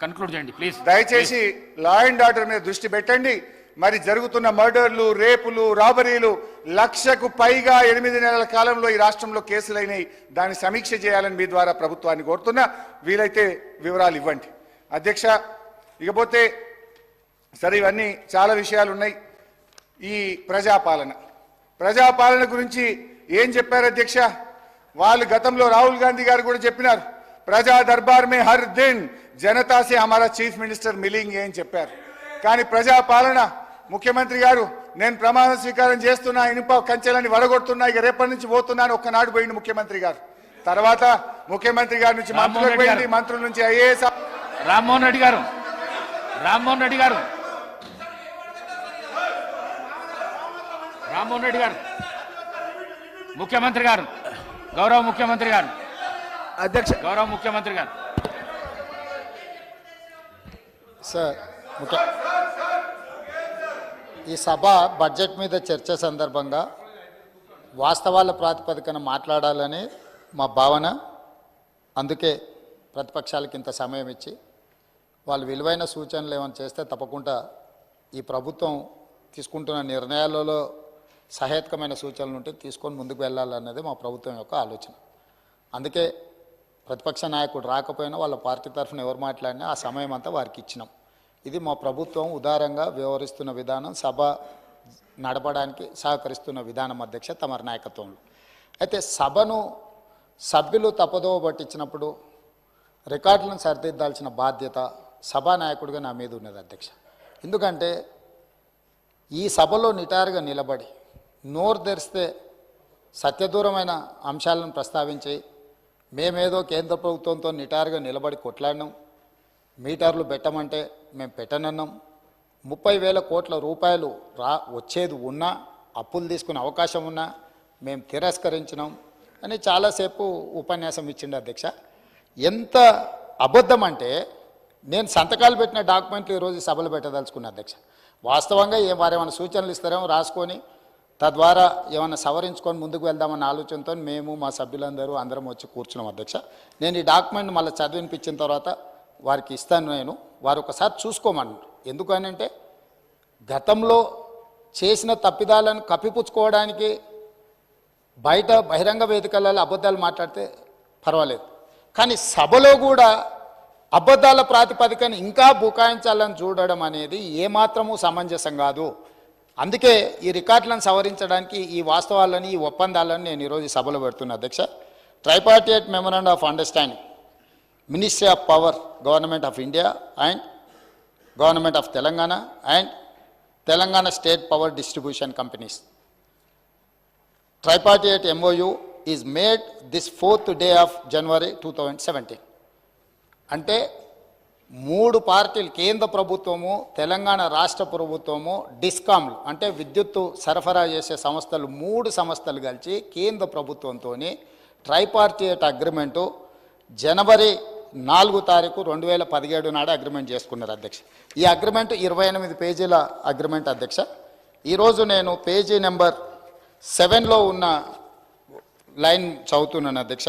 కన్క్లూడ్ చేయండి ప్లీజ్. దయచేసి లా అండ్ ఆర్డర్ మీద దృష్టి పెట్టండి. మరి జరుగుతున్న మర్డర్లు, రేపులు, రాబరీలు 1,00,000కు పైగా 8 నెలల కాలంలో ఈ రాష్ట్రంలో కేసులైనాయి. దాన్ని సమీక్ష చేయాలని మీ ద్వారా ప్రభుత్వాన్ని కోరుతున్నా. వీలైతే వివరాలు ఇవ్వండి అధ్యక్ష. ఇకపోతే సరే, ఇవన్నీ చాలా విషయాలు ఉన్నాయి. ఈ ప్రజాపాలన గురించి ఏం చెప్పారు అధ్యక్ష? వాళ్ళు గతంలో రాహుల్ గాంధీ గారు కూడా చెప్పినారు, ప్రజా దర్బార్ మే హర్ దిన్ జనతా సే హమారా చీఫ్ మినిస్టర్ మిలింగే అని చెప్పారు. కానీ ప్రజాపాలన ముఖ్యమంత్రి గారు, నేను ప్రమాణ స్వీకారం చేస్తున్నా, ఇనుప కంచెలని వడగొడుతున్నా, ఇక రేపటి నుంచి పోతున్నాను ఒక్కనాడు పోయింది ముఖ్యమంత్రి గారు. తర్వాత ముఖ్యమంత్రి గారి నుంచి మంత్రులకు పోయింది, మంత్రుల నుంచి ఐఏఎస్. రామ్మోహన్ రెడ్డి గారు ముఖ్యమంత్రి గారు, గౌరవ ముఖ్యమంత్రి గారు, అధ్యక్ష, గౌరవ ముఖ్యమంత్రి గారు. సార్, ఈ సభ బడ్జెట్ మీద చర్చ సందర్భంగా వాస్తవాల ప్రాతిపదికన మాట్లాడాలని మా భావన. అందుకే ప్రతిపక్షాలకు ఇంత సమయం ఇచ్చి వాళ్ళు విలువైన సూచనలు ఏమైనా చేస్తే తప్పకుండా ఈ ప్రభుత్వం తీసుకుంటున్న నిర్ణయాలలో సహేతుకమైన సూచనలు ఉంటే తీసుకొని ముందుకు వెళ్ళాలన్నది మా ప్రభుత్వం యొక్క ఆలోచన. అందుకే ప్రతిపక్ష నాయకుడు రాకపోయినా వాళ్ళ పార్టీ తరఫున ఎవరు మాట్లాడినా ఆ సమయం అంతా వారికి ఇచ్చినాం. ఇది మా ప్రభుత్వం ఉదారంగా వ్యవహరిస్తున్న విధానం, సభ నడపడానికి సహకరిస్తున్న విధానం అధ్యక్ష తమరి నాయకత్వంలో. అయితే సభను సభ్యులు తప్పుదోవ పట్టించినప్పుడు రికార్డులను సరిదిద్దాల్సిన బాధ్యత సభానాయకుడిగా నా మీద ఉన్నది అధ్యక్ష. ఎందుకంటే ఈ సభలో నిటారుగా నిలబడి నోరు తెరిస్తే సత్యదూరమైన అంశాలను ప్రస్తావించి మేమేదో కేంద్ర ప్రభుత్వంతో నిటారుగా నిలబడి కొట్లాడినాం, మీటర్లు పెట్టమంటే మేము పెట్టనన్నాం, 30,000 కోట్ల రూపాయలు వచ్చేది ఉన్నా అప్పులు తీసుకునే అవకాశం ఉన్నా మేము తిరస్కరించినాం అని చాలాసేపు ఉపన్యాసం ఇచ్చిండు అధ్యక్ష. ఎంత అబద్ధం అంటే నేను సంతకాలు పెట్టిన డాక్యుమెంట్లు ఈరోజు సభలు పెట్టదలుచుకున్నా అధ్యక్ష. వాస్తవంగా వారు ఏమైనా సూచనలు ఇస్తారేమో రాసుకొని తద్వారా ఏమైనా సవరించుకొని ముందుకు వెళ్దామన్న ఆలోచనతో మేము మా సభ్యులందరూ అందరం వచ్చి కూర్చున్నాం అధ్యక్ష. నేను ఈ డాక్యుమెంట్ మళ్ళీ చదివినిపించిన తర్వాత వారికి ఇస్తాను, నేను వారు ఒకసారి చూసుకోమన్నారు. ఎందుకనంటే గతంలో చేసిన తప్పిదాలను కప్పిపుచ్చుకోవడానికి బయట బహిరంగ వేదికలలో అబద్ధాలు మాట్లాడితే పర్వాలేదు, కానీ సభలో కూడా అబద్ధాల ప్రాతిపదికన ఇంకా బుకాయించాలని చూడడం అనేది ఏమాత్రము సమంజసం కాదు. అందుకే ఈ రికార్డులను సవరించడానికి ఈ వాస్తవాలని, ఈ ఒప్పందాలను నేను ఈరోజు సభలో పెడుతున్నా అధ్యక్ష. Tripartite memorandum of understanding ministry of power government of India and government of Telangana and Telangana state power distribution companies. Tripartite MOU is made this 4th day of January 2017. అంటే 3 పార్టీలు, కేంద్ర ప్రభుత్వము, తెలంగాణ రాష్ట్ర ప్రభుత్వము, డిస్కామ్లు అంటే విద్యుత్తు సరఫరా చేసే సంస్థలు, 3 సంస్థలు కలిసి కేంద్ర ప్రభుత్వంతో ట్రైపార్టియేట్ అగ్రిమెంటు జనవరి 4 తారీఖు 2017 నాడు అగ్రిమెంట్ చేసుకున్నారు అధ్యక్ష. ఈ అగ్రిమెంట్ 28 పేజీల అగ్రిమెంట్ అధ్యక్ష. ఈరోజు నేను పేజీ నెంబర్ 7లో ఉన్న లైన్ చదువుతున్నాను అధ్యక్ష.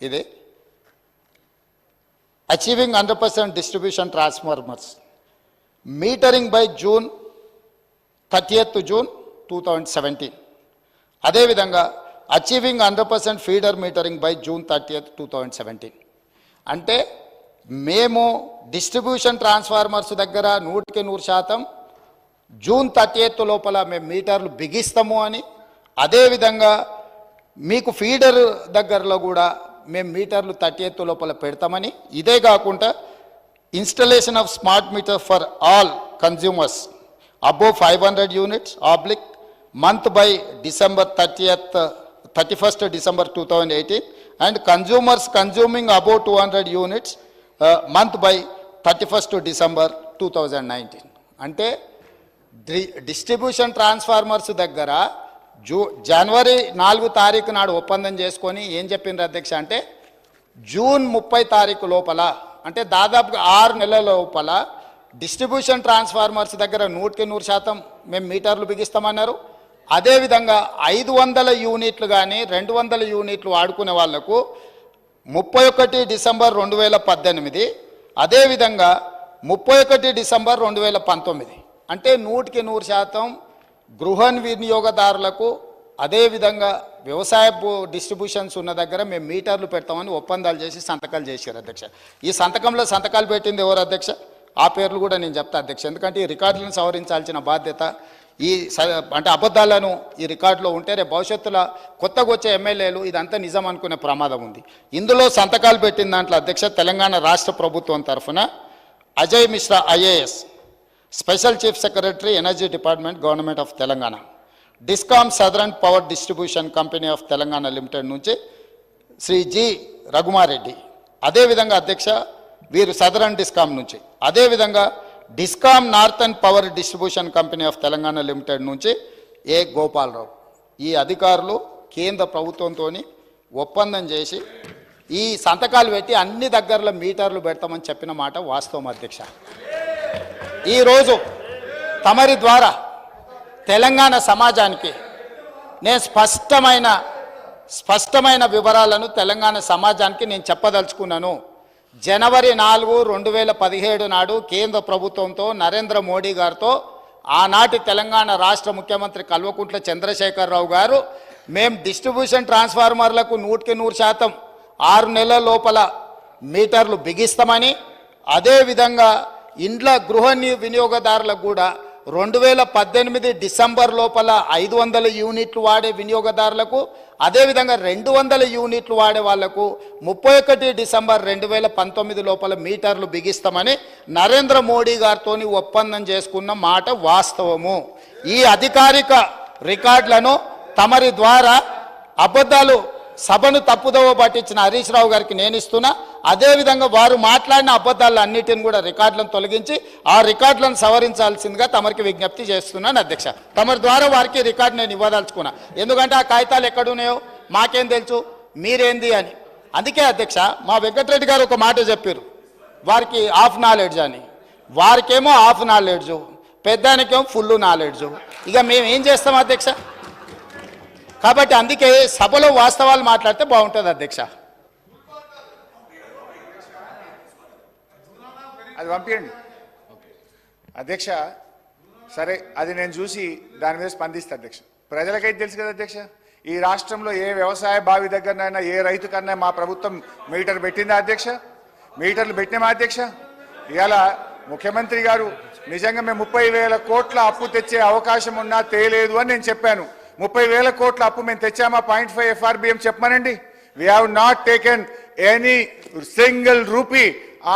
ఇది achieving 100% distribution transformers metering by June 30th 2017. అదేవిధంగా achieving 100% feeder metering by June 30th 2017. అంటే మేము డిస్ట్రిబ్యూషన్ ట్రాన్స్ఫార్మర్స్ దగ్గర 100% June 30th లోపల మేము మీటర్లు బిగిస్తాము అని, అదేవిధంగా మీకు ఫీడర్ దగ్గరలో కూడా మేము మీటర్లు 30th లోపల పెడతామని, ఇదే కాకుండా installation of smart meter for all consumers above 500 units oblique month by December 31st December 2018 and consumers consuming above 200 units month by 31st December 2019. అంటే డిస్ట్రిబ్యూషన్ ట్రాన్స్ఫార్మర్స్ దగ్గర జనవరి 4 తారీఖు నాడు ఒప్పందం చేసుకొని ఏం చెప్పిండ్రు అధ్యక్ష అంటే జూన్ 30 తారీఖు లోపల, అంటే దాదాపుగా 6 నెలల లోపల డిస్ట్రిబ్యూషన్ ట్రాన్స్ఫార్మర్స్ దగ్గర 100% మేము మీటర్లు బిగిస్తామన్నారు. అదేవిధంగా 500 యూనిట్లు కానీ 200 యూనిట్లు వాడుకునే వాళ్లకు 31 డిసెంబర్ 2018, అదేవిధంగా 31 డిసెంబర్ 2019. అంటే 100% గృహ వినియోగదారులకు, అదేవిధంగా వ్యవసాయ డిస్ట్రిబ్యూషన్స్ ఉన్న దగ్గర మేము మీటర్లు పెడతామని ఒప్పందాలు చేసి సంతకాలు చేశారు అధ్యక్ష. ఈ సంతకంలో సంతకాలు పెట్టింది ఎవరు అధ్యక్ష? ఆ పేర్లు కూడా నేను చెప్తా అధ్యక్ష. ఎందుకంటే ఈ రికార్డులను సవరించాల్సిన బాధ్యత, అంటే అబద్ధాలను ఈ రికార్డులో ఉంటే రేపు భవిష్యత్తులో కొత్తగా వచ్చే ఎమ్మెల్యేలు ఇదంతా నిజం అనుకునే ప్రమాదం ఉంది. ఇందులో సంతకాలు పెట్టిన దాంట్లో అధ్యక్ష తెలంగాణ రాష్ట్ర ప్రభుత్వం తరఫున Ajay Mishra IAS, special chief secretary energy department government of Telangana, discom southern power distribution company of Telangana limited నుంచి శ్రీ జి రఘుమారెడ్డి, అదేవిధంగా అధ్యక్ష వీరు సదరన్ డిస్కామ్ నుంచి, అదేవిధంగా discom northern power distribution company of Telangana limited నుంచి ఏ గోపాలరావు. ఈ అధికారులు కేంద్ర ప్రభుత్వంతో ఒప్పందం చేసి ఈ సంతకాలు పెట్టి అన్ని దగ్గరలో మీటర్లు పెడతామని చెప్పిన మాట వాస్తవం అధ్యక్ష. ఈరోజు తమరి ద్వారా తెలంగాణ సమాజానికి నేను స్పష్టమైన వివరాలను తెలంగాణ సమాజానికి నేను చెప్పదలుచుకున్నాను. జనవరి 4, 2017 నాడు కేంద్ర ప్రభుత్వంతో నరేంద్ర మోడీ గారితో ఆనాటి తెలంగాణ రాష్ట్ర ముఖ్యమంత్రి కల్వకుంట్ల చంద్రశేఖరరావు గారు మేము డిస్ట్రిబ్యూషన్ ట్రాన్స్ఫార్మర్లకు 100% 6 నెలల లోపల మీటర్లు బిగిస్తామని, అదేవిధంగా ఇండ్ల గృహ వినియోగదారులకు కూడా 2018 డిసెంబర్ లోపల 500 యూనిట్లు వాడే వినియోగదారులకు, అదేవిధంగా 200 యూనిట్లు వాడే వాళ్లకు 31 డిసెంబర్ 2019 లోపల మీటర్లు బిగిస్తామని నరేంద్ర మోడీ గారితో ఒప్పందం చేసుకున్న మాట వాస్తవము. ఈ అధికారిక రికార్డులను తమరి ద్వారా అబద్ధాలు సభను తప్పుదోవ పట్టించిన హరీష్ రావు గారికి నేను ఇస్తున్నా. అదేవిధంగా వారు మాట్లాడిన అబద్ధాలు అన్నిటిని కూడా రికార్డులను తొలగించి ఆ రికార్డులను సవరించాల్సిందిగా తమరికి విజ్ఞప్తి చేస్తున్నాను అధ్యక్ష. తమరి ద్వారా వారికి రికార్డు నేను ఇవ్వదలుచుకున్నా. ఎందుకంటే ఆ కాగితాలు ఎక్కడున్నాయో మాకేం తెలుసు, మీరేంది అని. అందుకే అధ్యక్ష మా వెంకటరెడ్డి గారు ఒక మాట చెప్పారు, వారికి హాఫ్ నాలెడ్జ్ అని. వారికేమో హాఫ్ నాలెడ్జ్, పెద్దానికేమో ఫుల్ నాలెడ్జ్. ఇక మేము ఏం చేస్తాం అధ్యక్ష? కాబట్టి అందుకే సభలో వాస్తవాలు మాట్లాడితే బాగుంటుంది అధ్యక్ష. అది పంపించండి అధ్యక్ష. సరే, అది నేను చూసి దాని మీద స్పందిస్తా అధ్యక్ష. ప్రజలకైతే తెలుసు కదా అధ్యక్ష, ఈ రాష్ట్రంలో ఏ వ్యవసాయ బావి దగ్గరనైనా ఏ రైతు కన్నా మా ప్రభుత్వం మీటర్ పెట్టిందా అధ్యక్ష? మీటర్లు పెట్టినామా అధ్యక్ష? ఇవాళ ముఖ్యమంత్రి గారు నిజంగా మేము 30,000 కోట్ల అప్పు తెచ్చే అవకాశం ఉన్నా తేలేదు అని నేను చెప్పాను. 30,000 కోట్ల అప్పు మేము తెచ్చామా 0.5 FRBM చెప్పమనండి. We have not taken any single rupee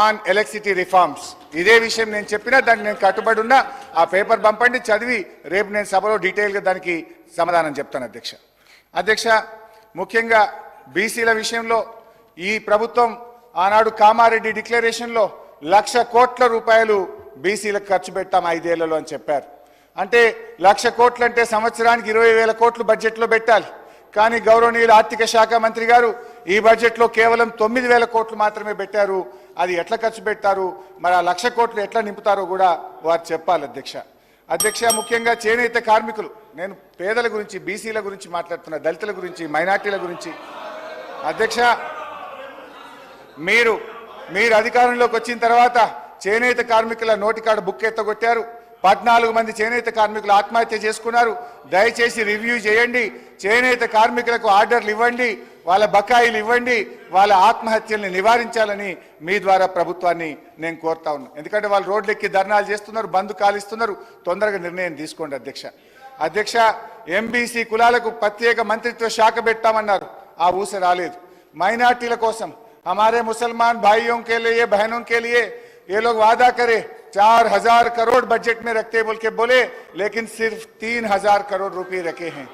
on electricity reforms. ఇదే విషయం నేను చెప్పినా, దానికి నేను కట్టుబడి ఉన్నా. ఆ పేపర్ పంపండి, చదివి రేపు నేను సభలో డీటెయిల్గా దానికి సమాధానం చెప్తాను అధ్యక్ష. అధ్యక్ష, ముఖ్యంగా బీసీల విషయంలో ఈ ప్రభుత్వం ఆనాడు కామారెడ్డి డిక్లరేషన్లో 1,00,000 కోట్ల రూపాయలు బీసీలకు ఖర్చు పెట్టాం 5 ఏళ్లలో అని చెప్పారు. అంటే 1,00,000 కోట్లు అంటే సంవత్సరానికి 20,000 కోట్లు బడ్జెట్లో పెట్టాలి. కానీ గౌరవనీయులు ఆర్థిక శాఖ మంత్రి గారు ఈ బడ్జెట్లో కేవలం 9,000 కోట్లు మాత్రమే పెట్టారు. అది ఎట్లా ఖర్చు పెట్టారు, మరి ఆ 1,00,000 కోట్లు ఎట్లా నింపుతారో కూడా వారు చెప్పాలి అధ్యక్ష. అధ్యక్ష, ముఖ్యంగా చేనేత కార్మికులు, నేను పేదల గురించి, బీసీల గురించి మాట్లాడుతున్నా, దళితుల గురించి, మైనార్టీల గురించి. అధ్యక్ష, మీరు అధికారంలోకి వచ్చిన తర్వాత చేనేత కార్మికుల నోటికాడ బుక్ ఎత్తగొట్టారు. 14 మంది చేనేత కార్మికులు ఆత్మహత్య చేసుకున్నారు. దయచేసి రివ్యూ చేయండి, చేనేత కార్మికులకు ఆర్డర్లు ఇవ్వండి, వాళ్ళ బకాయిలు ఇవ్వండి, వాళ్ళ ఆత్మహత్యల్ని నివారించాలని మీ ద్వారా ప్రభుత్వాన్ని నేను కోరుతా ఉన్నా. ఎందుకంటే వాళ్ళు రోడ్లెక్కి ధర్నాలు చేస్తున్నారు, బంద్ కాలిస్తున్నారు. తొందరగా నిర్ణయం తీసుకోండి అధ్యక్ష. అధ్యక్ష, ఎంబీసీ కులాలకు ప్రత్యేక మంత్రిత్వ శాఖ పెట్టామన్నారు, ఆ ఊస రాలేదు. మైనార్టీల కోసం हमारे मुसलमान भाइयों के लिए, बहनों के लिए ये लोग वादा करे 4,000 करोड़ बजट में रखते बोल के बोले, लेकिन सिर्फ 3,000 करोड़ रुपए रखे हैं।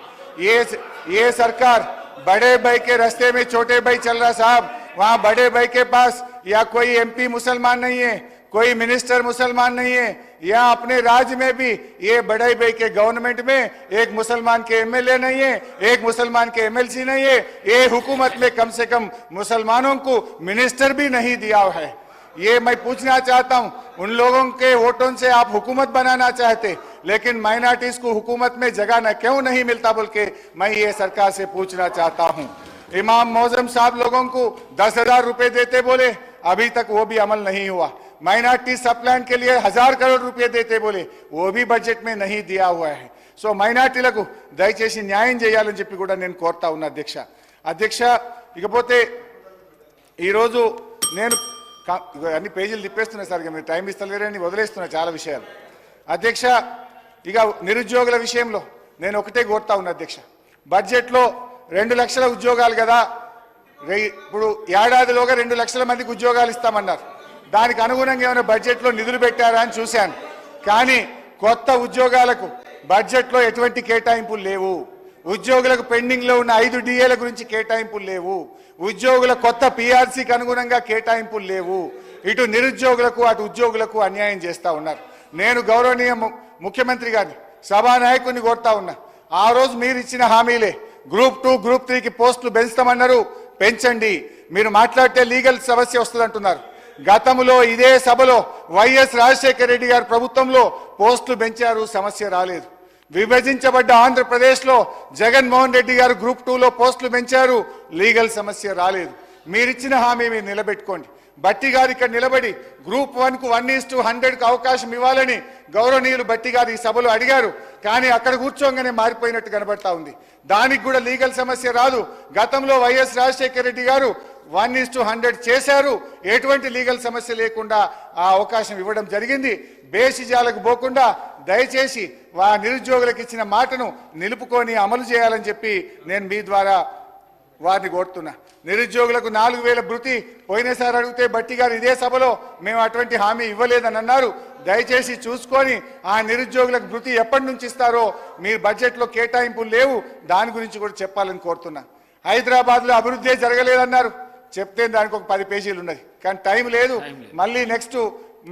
ये सरकार बड़े भाई के रास्ते में छोटे भाई चल रहा साहब। वहां बड़े भाई के पास या कोई एमपी मुसलमान नहीं है, कोई मिनिस्टर मुसलमान नहीं है, या अपने राज्य में भी ये बड़े भाई के गवर्नमेंट में एक मुसलमान के एमएलए नहीं है, एक मुसलमान के एमएलसी नहीं है। ये हुकूमत में कम से कम मुसलमानों को मिनिस्टर भी नहीं दिया है। ये मैं पूछना चाहता हूं, उन लोगों के वोटों से आप हुकूमत बनाना चाहते, लेकिन माइनॉरिटीज को हुकूमत में जगह न क्यों नहीं मिलता बोल के मैं ये सरकार से पूछना चाहता हूं। इमाम मौजम साहब लोगों को 10,000 रुपए देते बोले, अभी तक वो भी अमल नहीं हुआ। माइनॉरिटी सब प्लान के लिए 1,000 करोड़ रुपए देते बोले, वो भी बजट में नहीं दिया हुआ है। సో మైనార్టీలకు దయచేసి న్యాయం చేయాలని చెప్పి కూడా నేను కోరుతా ఉన్నా అధ్యక్ష. ఇకపోతే ఈరోజు నేను అన్ని పేజీలు తిప్పేస్తున్నా సార్, మీరు టైం ఇస్తలేరని వదిలేస్తున్నా చాలా విషయాలు అధ్యక్ష. ఇక నిరుద్యోగుల విషయంలో నేను ఒకటే కోరుతా ఉన్నా అధ్యక్ష. బడ్జెట్లో 2 లక్షల ఉద్యోగాలు కదా, ఇప్పుడు ఏడాదిలోగా 2 లక్షల మందికి ఉద్యోగాలు ఇస్తామన్నారు. దానికి అనుగుణంగా ఏమైనా బడ్జెట్లో నిధులు పెట్టారా అని చూశాను, కానీ కొత్త ఉద్యోగాలకు బడ్జెట్లో ఎటువంటి కేటాయింపులు లేవు. ఉద్యోగులకు పెండింగ్లో ఉన్న 5 డిఏల గురించి కేటాయింపులు లేవు. ఉద్యోగుల కొత్త పిఆర్సీకి అనుగుణంగా కేటాయింపులు లేవు. ఇటు నిరుద్యోగులకు అటు ఉద్యోగులకు అన్యాయం చేస్తూ ఉన్నారు. నేను గౌరవనీయ ముఖ్యమంత్రి గారిని, సభానాయకుడిని కోరుతా ఉన్నా, ఆ రోజు మీరు ఇచ్చిన హామీలే గ్రూప్ 2 గ్రూప్ 3కి పోస్టులు పెంచుతామన్నారు, పెంచండి. మీరు మాట్లాడితే లీగల్ సమస్య వస్తుంది అంటున్నారు. గతంలో ఇదే సభలో వైఎస్ రాజశేఖర రెడ్డి గారి ప్రభుత్వంలో పోస్టులు పెంచారు, సమస్య రాలేదు. విభజించబడ్డ ఆంధ్రప్రదేశ్లో జగన్మోహన్ రెడ్డి గారు గ్రూప్ 2లో పోస్టులు పెంచారు, లీగల్ సమస్య రాలేదు. మీరిచ్చిన హామీ మీరు నిలబెట్టుకోండి. బట్టి గారు ఇక్కడ నిలబడి గ్రూప్ 1కు 1:100కు అవకాశం ఇవ్వాలని గౌరవనీయులు బట్టి గారు ఈ సభలో అడిగారు. కానీ అక్కడ కూర్చోగానే మారిపోయినట్టు కనబడతా ఉంది. దానికి కూడా లీగల్ సమస్య రాదు. గతంలో వైఎస్ రాజశేఖర రెడ్డి గారు 1:100 చేశారు. ఎటువంటి లీగల్ సమస్య లేకుండా ఆ అవకాశం ఇవ్వడం జరిగింది. బేసిజాలకు పోకుండా దయచేసి నిరుద్యోగులకు ఇచ్చిన మాటను నిలుపుకొని అమలు చేయాలని చెప్పి నేను మీ ద్వారా వారిని కోరుతున్నా. నిరుద్యోగులకు 4,000 భృతి పోయినసారి అడిగితే బట్టి గారు ఇదే సభలో మేము అటువంటి హామీ ఇవ్వలేదని అన్నారు. దయచేసి చూసుకొని ఆ నిరుద్యోగులకు భృతి ఎప్పటి నుంచి ఇస్తారో మీరు బడ్జెట్లో కేటాయింపులు లేవు, దాని గురించి కూడా చెప్పాలని కోరుతున్నా. హైదరాబాద్లో అభివృద్ధి జరగలేదన్నారు, చెప్తే దానికి ఒక 10 పేజీలు ఉన్నది. కానీ టైం లేదు, మళ్ళీ నెక్స్ట్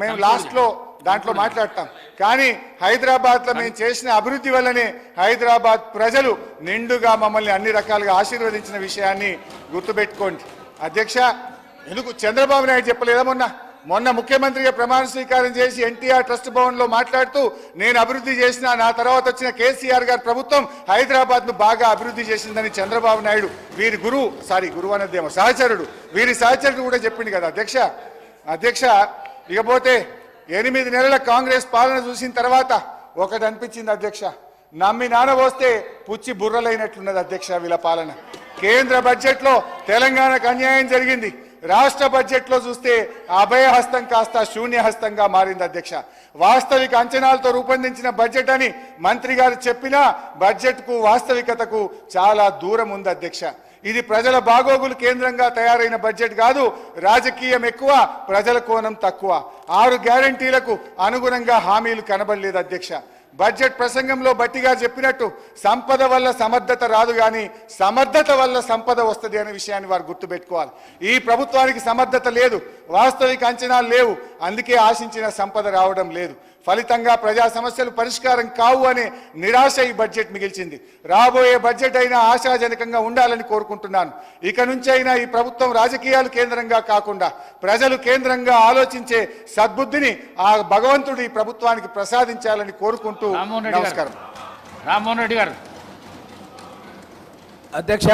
మేము లాస్ట్లో దాంట్లో మాట్లాడతాం. కానీ హైదరాబాద్లో మేము చేసిన అభివృద్ధి వల్లనే హైదరాబాద్ ప్రజలు నిండుగా మమ్మల్ని అన్ని రకాలుగా ఆశీర్వదించిన విషయాన్ని గుర్తుపెట్టుకోండి. అధ్యక్ష, ఎందుకు చంద్రబాబు నాయుడు చెప్పలేదా? మొన్న ముఖ్యమంత్రిగా ప్రమాణ స్వీకారం చేసి ఎన్టీఆర్ ట్రస్ట్ భవన్లో మాట్లాడుతూ నేను అభివృద్ధి చేసిన, నా తర్వాత వచ్చిన కేసీఆర్ గారి ప్రభుత్వం హైదరాబాద్ను బాగా అభివృద్ధి చేసిందని చంద్రబాబు నాయుడు వీరి గురువు అన్నదేమో సహచరుడు, వీరి సహచరుడు కూడా చెప్పింది కదా అధ్యక్ష. ఇకపోతే 8 నెలల కాంగ్రెస్ పాలన చూసిన తర్వాత ఒకటి అనిపించింది అధ్యక్ష, నమ్మి నానబోస్తే పుచ్చి బుర్రలైనట్లున్నది అధ్యక్ష వీళ్ళ పాలన. కేంద్ర బడ్జెట్లో తెలంగాణకు అన్యాయం జరిగింది. రాష్ట్ర బడ్జెట్లో చూస్తే అభయహస్తం కాస్త శూన్యహస్తంగా మారింది అధ్యక్ష. వాస్తవిక అంచనాలతో రూపొందించిన బడ్జెట్ అని మంత్రి గారు చెప్పినా బడ్జెట్కు వాస్తవికతకు చాలా దూరం ఉంది అధ్యక్ష. ఇది ప్రజల బాగోగులు కేంద్రంగా తయారైన బడ్జెట్ కాదు. రాజకీయం ఎక్కువ, ప్రజల కోణం తక్కువ. 6 గ్యారంటీలకు అనుగుణంగా హామీలు కనబడలేదు అధ్యక్ష. బడ్జెట్ ప్రసంగంలో బట్టిగా చెప్పినట్టు సంపద వల్ల సమర్థత రాదు, కానీ సమర్థత వల్ల సంపద వస్తుంది అనే విషయాన్ని వారు గుర్తుపెట్టుకోవాలి. ఈ ప్రభుత్వానికి సమర్థత లేదు, వాస్తవిక అంచనాలు లేవు, అందుకే ఆశించిన సంపద రావడం లేదు. ఫలితంగా ప్రజా సమస్యలు పరిష్కారం కావు అనే నిరాశ ఈ బడ్జెట్ మిగిల్చింది. రాబోయే బడ్జెట్ అయినా ఆశాజనకంగా ఉండాలని కోరుకుంటున్నాను. ఇక నుంచి అయినా ఈ ప్రభుత్వం రాజకీయాలు కేంద్రంగా కాకుండా ప్రజలు కేంద్రంగా ఆలోచించే సద్బుద్ధిని ఆ భగవంతుడు ఈ ప్రభుత్వానికి ప్రసాదించాలని కోరుకుంటూ నమస్కారం. రామ్మోహన్ రెడ్డి గారు. అధ్యక్ష,